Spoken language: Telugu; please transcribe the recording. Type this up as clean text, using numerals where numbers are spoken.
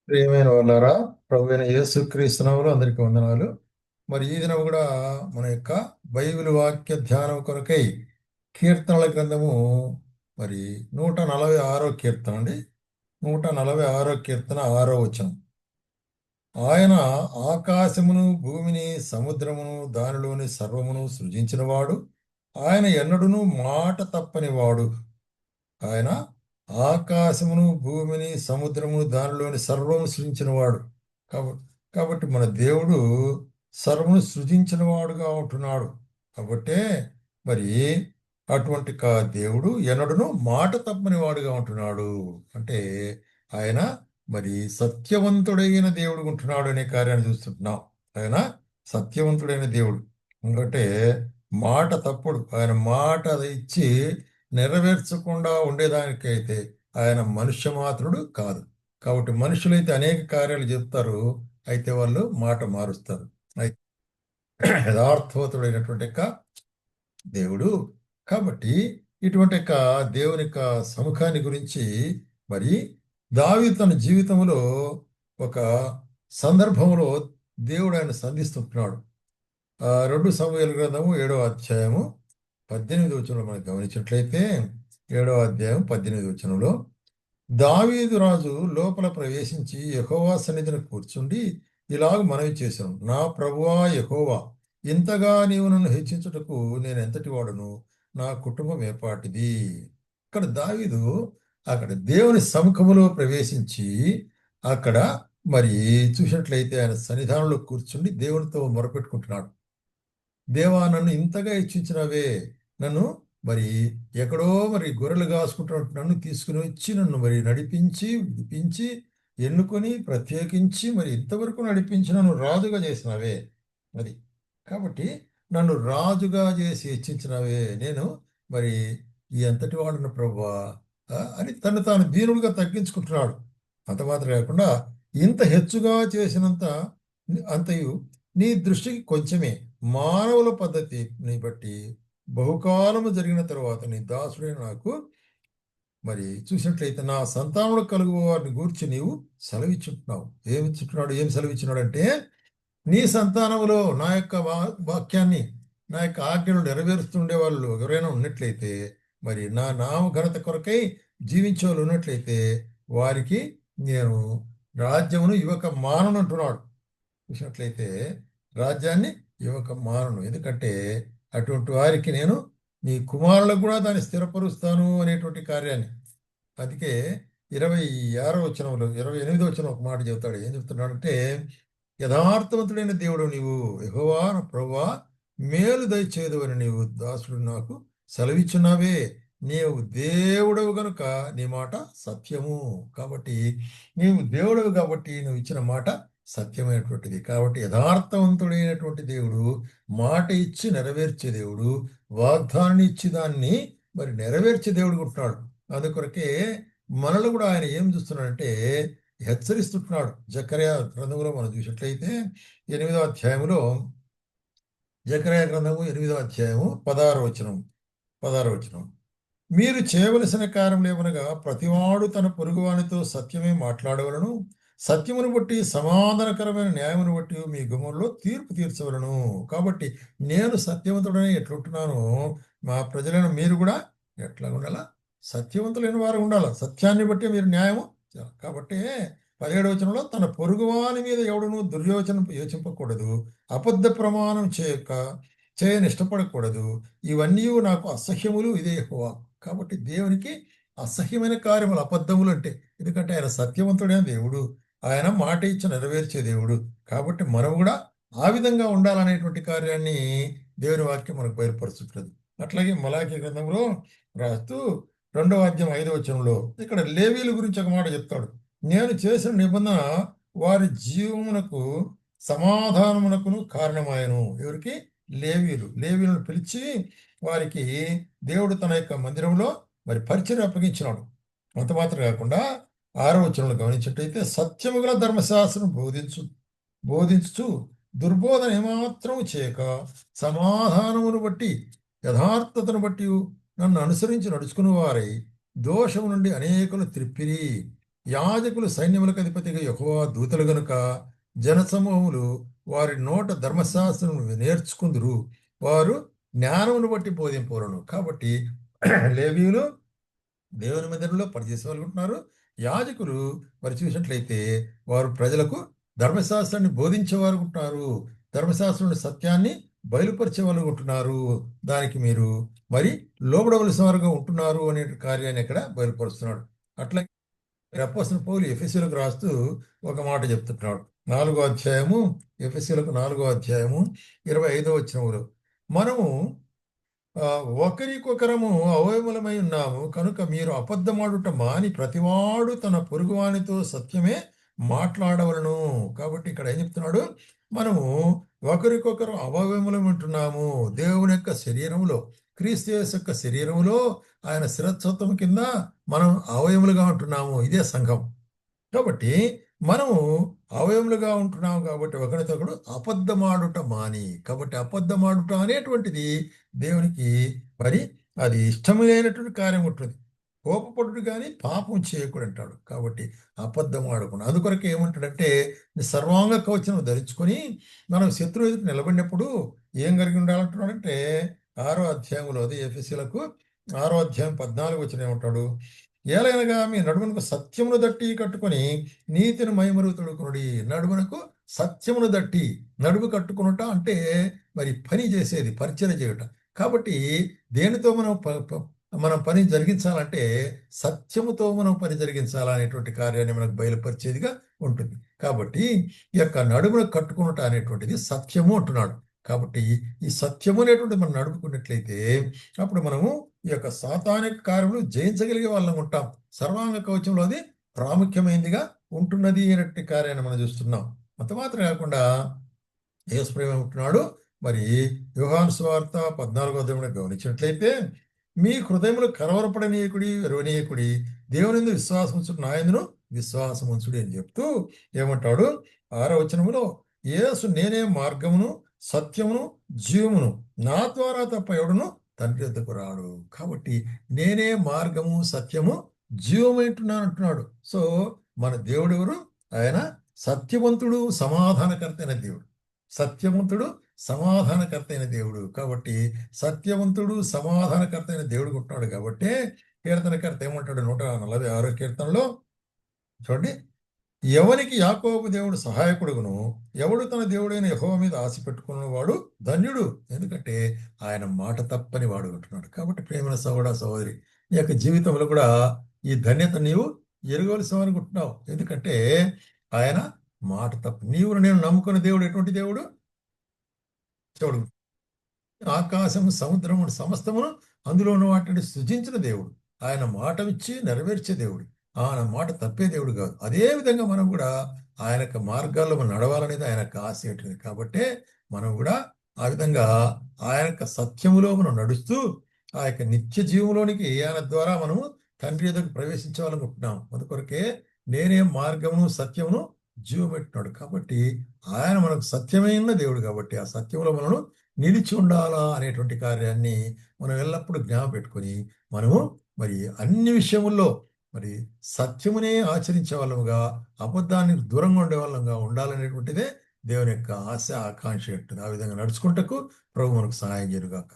ప్రియమైన వాళ్ళారా, ప్రభు అయిన యేసుక్రీస్తు నామములో అందరికీ వందనాలు. మరి ఈ దినం కూడా మన యొక్క బైబిల్ వాక్య ధ్యానం కొరకై కీర్తనల గ్రంథము మరి 146 కీర్తన అండి. 146 కీర్తన 6వ వచనం. ఆయన ఆకాశమును భూమిని సముద్రమును దానిలోని సర్వమును సృజించినవాడు. ఆయన ఎన్నడును మాట తప్పనివాడు. ఆయన ఆకాశమును భూమిని సముద్రమును దానిలోని సర్వము సృజించినవాడు. కాబట్టి కాబట్టి మన దేవుడు సర్వమును సృజించిన వాడుగా ఉంటున్నాడు. కాబట్టే మరి అటువంటి దేవుడు ఎన్నడును మాట తప్పని వాడుగా ఉంటున్నాడు. అంటే ఆయన మరి సత్యవంతుడైన దేవుడు ఉంటున్నాడు అనే కార్యాన్ని చూస్తుంటున్నాం. ఆయన సత్యవంతుడైన దేవుడు. ఎందుకంటే మాట తప్పుడు, ఆయన మాట ఇచ్చి నెరవేర్చకుండా ఉండేదానికైతే ఆయన మనుష్య మాత్రుడు కాదు. కాబట్టి మనుషులైతే అనేక కార్యాలు చెప్తారు, అయితే వాళ్ళు మాట మారుస్తారు. అయితే యథార్థవంతుడైనటువంటి యొక్క దేవుడు. కాబట్టి ఇటువంటి యొక్క దేవుని యొక్క సముఖాన్ని గురించి మరి దావీదు తన జీవితంలో ఒక సందర్భంలో దేవుడు ఆయన సంధిస్తుంటున్నాడు. 2 సమూయేలు గ్రంథము 7వ అధ్యాయము 18వ వచనంలో మనం గమనించినట్లయితే, 7వ అధ్యాయం 18వ వచనంలో, దావీదు రాజు లోపల ప్రవేశించి యెహోవా సన్నిధిని కూర్చుండి ఇలాగ మనవి చేశాను, నా ప్రభువా యెహోవా, ఇంతగా నీవు నన్ను హెచ్చించుటకు నేను ఎంతటి వాడును, నా కుటుంబం ఏపాటిది. ఇక్కడ దావీదు అక్కడ దేవుని సముఖములో ప్రవేశించి అక్కడ మరి చూసినట్లయితే ఆయన సన్నిధానంలో కూర్చుండి దేవునితో మొరపెట్టుకుంటున్నాడు. దేవా, నన్ను ఇంతగా హెచ్చించినవే, నన్ను మరి ఎక్కడో మరి గొర్రెలు కాసుకుంటున్నట్టు నన్ను తీసుకుని వచ్చి నన్ను మరి నడిపించి విడిపించి ఎన్నుకొని ప్రత్యేకించి మరి ఇంతవరకు నడిపించి నన్ను రాజుగా చేసినవే. అది కాబట్టి నన్ను రాజుగా చేసి హెచ్చించినవే, నేను మరి ఈ అంతటి వాడున ప్రభువా అని తను తాను దీనుడుగా తగ్గించుకుంటున్నాడు. అంత మాత్రం కాకుండా ఇంత హెచ్చుగా చేసినంత అంతయు నీ దృష్టికి కొంచెమే, మానవుల పద్ధతిని బట్టి బహుకాలము జరిగిన తరువాత నీ దాసుడైన నాకు మరి చూసినట్లయితే నా సంతానములు కలుగు వారిని గూర్చి నీవు సెలవిచ్చుంటున్నావు. ఏం సెలవిచ్చున్నాడు అంటే, నీ సంతానములో నా యొక్క వాక్యాన్ని, నా యొక్క ఆజ్ఞలు నెరవేరుస్తుండే వాళ్ళు ఎవరైనా ఉన్నట్లయితే, మరి నా నామ ఘనత కొరకై జీవించే వాళ్ళు ఉన్నట్లయితే వారికి నేను రాజ్యమును ఇవ్వక మానను అంటున్నాడు. చూసినట్లయితే రాజ్యాన్ని ఇవ్వక మానను, ఎందుకంటే అటువంటి వారికి నేను నీ కుమారులకు కూడా దాన్ని స్థిరపరుస్తాను అనేటువంటి కార్యాన్ని. అందుకే 26వ వచనంలో 28వ వచనం ఒక మాట చెబుతాడు. ఏం చెప్తున్నాడంటే, యథార్థవంతుడైన దేవుడు నీవు యెహోవా ప్రభువా, మేలు దయచేదు అని నీవు దాసుడు నాకు సెలవిచ్చున్నావే. నీవు దేవుడవు గనుక నీ మాట సత్యము. కాబట్టి నీవు దేవుడవు కాబట్టి నువ్వు ఇచ్చిన మాట సత్యమైనటువంటిది. కాబట్టి యథార్థవంతుడైనటువంటి దేవుడు, మాట ఇచ్చి నెరవేర్చే దేవుడు, వాగ్దానాన్ని ఇచ్చి దాన్ని మరి నెరవేర్చే దేవుడు ఉంటున్నాడు. అందుకొరకే మనలో కూడా ఆయన ఏం చూస్తున్నాడంటే హెచ్చరిస్తుంటున్నాడు. జకర్యా గ్రంథంలో మనం చూసినట్లయితే 8వ అధ్యాయంలో, జకర్యా గ్రంథము 8వ అధ్యాయము 16వ వచనం, మీరు చేయవలసిన కార్యములు ఏమనగా ప్రతివాడు తన పొరుగువానితో సత్యమే మాట్లాడవలను, సత్యమును బట్టి సమాధానకరమైన న్యాయమును బట్టి మీ గుమ్మంలో తీర్పు తీర్చవలను. కాబట్టి నేను సత్యవంతుడని ఎట్లుంటున్నానో మా ప్రజలైన మీరు కూడా ఎట్లా ఉండాలా, సత్యవంతులైన వారు ఉండాలి. సత్యాన్ని బట్టి మీరు న్యాయము కాబట్టి 17వ వచనంలో, తన పొరుగువాని మీద ఎవడును దుర్యోచన యోచింపకూడదు, అబద్ధ ప్రమాణం చేయని ఇష్టపడకూడదు, ఇవన్నీ నాకు అసహ్యములు, ఇదే యెహోవా. కాబట్టి దేవునికి అసహ్యమైన కార్యములు అబద్ధములు అంటే, ఎందుకంటే ఆయన సత్యవంతుడైన దేవుడు, ఆయన మాట ఇచ్చి నెరవేర్చే దేవుడు. కాబట్టి మనం కూడా ఆ విధంగా ఉండాలనేటువంటి కార్యాన్ని దేవుని వాక్యం మనకు బయలుపరుచుంటుంది. అట్లాగే మలాకీ గ్రంథంలో రాస్తూ 2వ అధ్యాయం 5వ వచనంలో ఇక్కడ లేవీల గురించి ఒక మాట చెప్తాడు. నేను చేసిన నిబంధన వారి జీవమునకు సమాధానమునకును కారణమాయను. ఎవరికి? లేవీలను పిలిచి వారికి దేవుడు తన యొక్క మందిరంలో మరి పరిచయం అప్పగించినాడు. అంత మాత్రం కాకుండా 6వ వచనంలో గమనించినట్టయితే, సత్యము గల ధర్మశాస్త్రం బోధించుచు దుర్బోధన ఏమాత్రం చేయక సమాధానమును బట్టి యథార్థతను బట్టి నన్ను అనుసరించి నడుచుకుని వారై దోషము నుండి అనేకులు త్రిప్పిరి. యాజకులు సైన్యములకు అధిపతిగా యెహోవా దూతలు గనుక జనసమూహములు వారి నోట ధర్మశాస్త్రం నేర్చుకుందురు, వారు జ్ఞానమును బట్టి బోధింపవలను. కాబట్టి లేవీయులు దేవుని మందిరంలో పనిచేసే వాళ్ళు ఉంటున్నారు. యాజకులు మరి చూసినట్లయితే వారు ప్రజలకు ధర్మశాస్త్రాన్ని బోధించేవారు ఉంటున్నారు. ధర్మశాస్త్రం సత్యాన్ని బయలుపరిచే వాళ్ళు ఉంటున్నారు. దానికి మీరు మరి లోబడవలసిన వారుగా ఉంటున్నారు అనే కార్యాన్ని ఇక్కడ బయలుపరుస్తున్నాడు. అట్లా అపోస్తలుడు పౌలు ఎఫెసీయులకు రాస్తూ ఒక మాట చెప్తున్నాడు. 4వ అధ్యాయము, ఎఫెసీయులకు 4వ అధ్యాయము 25వ వచనములో మనము ఒకరికొకరము అవయములమై ఉన్నాము కనుక మీరు అబద్ధమాడుట మాని ప్రతివాడు తన పొరుగువానితో సత్యమే మాట్లాడవలను. కాబట్టి ఇక్కడ ఏం చెప్తున్నాడు, మనము ఒకరికొకరు అవయములం ఉంటున్నాము. దేవుని యొక్క శరీరంలో, క్రీస్తు యేసు యొక్క శరీరంలో ఆయన శిరస్వత్వం కింద మనం అవయములుగా ఉంటున్నాము. ఇదే సంఘం. కాబట్టి మనము అవయములుగా ఉంటున్నాము. కాబట్టి ఒకరితో ఒకడు అబద్ధమాడుట మాని. కాబట్టి అబద్ధమాడుట అనేటువంటిది దేవునికి మరి అది ఇష్టమైనటువంటి కార్యం ఉంటుంది. కోపపడుడు కానీ పాపం చేయకూడదు అంటాడు. కాబట్టి అబద్ధం ఆడకుండా అందుకొరకు ఏమంటాడంటే సర్వాంగ కవచం ధరించుకొని మనం శత్రువు ఎదుట నిలబడినప్పుడు ఏం కలిగి ఉండాలంటున్నాడంటే 6వ అధ్యాయంలో ఎఫెసీయులకు 6వ అధ్యాయం 14 వచనం ఏమంటాడు, ఏలైనగా మీ నడుమునకు సత్యమును దట్టి కట్టుకొని నీతిని మైమరుగు తొడుకునుడి. నడుమునకు సత్యమును దట్టి, నడుము కట్టుకునుట అంటే మరి పని చేసేది, పరిచయం చేయుట. కాబట్టి దేనితో మనం పని జరిగించాలంటే సత్యముతో మనం పని జరిగించాలనేటువంటి కార్యాన్ని మనకు బయలుపరిచేదిగా ఉంటుంది. కాబట్టి ఈ యొక్క నడుమును కట్టుకునుట అనేటువంటిది సత్యము అంటున్నాడు. కాబట్టి ఈ సత్యము అనేటువంటి మనం నడుపుకున్నట్లయితే అప్పుడు మనము ఈ యొక్క సాతానిక కార్యములు జయించగలిగే వాళ్ళం ఉంటాం. సర్వాంగ కవచంలో అది ప్రాముఖ్యమైనదిగా ఉంటున్నది అనేటువంటి కార్యాన్ని మనం చూస్తున్నాం. అంత మాత్రం కాకుండా యేసుప్రభు ఏమంటున్నాడు, మరి యోహాను సువార్త 14వ అధ్యాయంలో గమనించినట్లయితే మీ హృదయములు కలవరపడనీయకుడి, వెరవనీయకుడి, దేవుని యందు విశ్వాసం ఉంచుడు, నా యందును విశ్వాసం ఉంచుడి అని చెప్తూ ఏమంటాడు 6వ వచనములో, యేసు నేనే మార్గమును సత్యమును జీవమును, నా ద్వారా తప్ప ఎవడును తండ్రి వద్దకు రాడు. కాబట్టి నేనే మార్గము సత్యము జీవమైంటున్నాను అంటున్నాడు. సో మన దేవుడు ఎవరు? ఆయన సత్యవంతుడు, సమాధానకర్త అయిన దేవుడు. సత్యవంతుడు, సమాధానకర్త అయిన దేవుడు. కాబట్టి సత్యవంతుడు, సమాధానకర్త అయిన దేవుడు ఉంటున్నాడు. కాబట్టి కీర్తనకర్త ఏమంటాడు 146వ కీర్తనలో చూడండి, ఎవనికి యాకోబు దేవుడు సహాయకుడుగును, ఎవడు తన దేవుడైన యెహోవా మీద ఆశ పెట్టుకున్న వాడు ధన్యుడు, ఎందుకంటే ఆయన మాట తప్పని వాడు అంటున్నాడు. కాబట్టి ప్రేమ సహోదర సహోదరి, నీ యొక్క జీవితంలో కూడా ఈ ధన్యత నీవు ఎరగవలసిన అనుకుంటున్నావు. ఎందుకంటే ఆయన మాట తప్ప. నీవు నేను నమ్ముకున్న దేవుడు ఎటువంటి దేవుడు? చూడు, ఆకాశము సముద్రము సమస్తమును అందులో ఉన్న వాటిని సృజించిన దేవుడు. ఆయన మాట ఇచ్చి నెరవేర్చే దేవుడు. ఆయన మాట తప్పే దేవుడు కాదు. అదే విధంగా మనం కూడా ఆయన యొక్క మార్గాల్లో మనం నడవాలనేది ఆయన యొక్క ఆశ ఉంటుంది. కాబట్టి మనం కూడా ఆ విధంగా ఆయన యొక్క సత్యములో మనం నడుస్తూ ఆ యొక్క నిత్య జీవంలోనికి ఆయన ద్వారా మనము తండ్రి ఎదుగు ప్రవేశించాలనుకుంటున్నాం. అందుకొరకే నేనే మార్గమును సత్యమును జీవబెట్టినాడు. కాబట్టి ఆయన మనకు సత్యమైన దేవుడు. కాబట్టి ఆ సత్యంలో మనను నిలిచి ఉండాలా అనేటువంటి కార్యాన్ని మనం ఎల్లప్పుడూ జ్ఞాపకం పెట్టుకొని మనము మరి అన్ని విషయముల్లో మరి సత్యమునే ఆచరించే వాళ్ళముగా, అబద్ధానికి దూరంగా ఉండే వాళ్ళంగా ఉండాలనేటువంటిదే దేవుని యొక్క ఆశ, ఆకాంక్ష ఉంటుంది. ఆ విధంగా నడుచుకుంటకు ప్రభు మనకు సహాయం చేయనుగాక.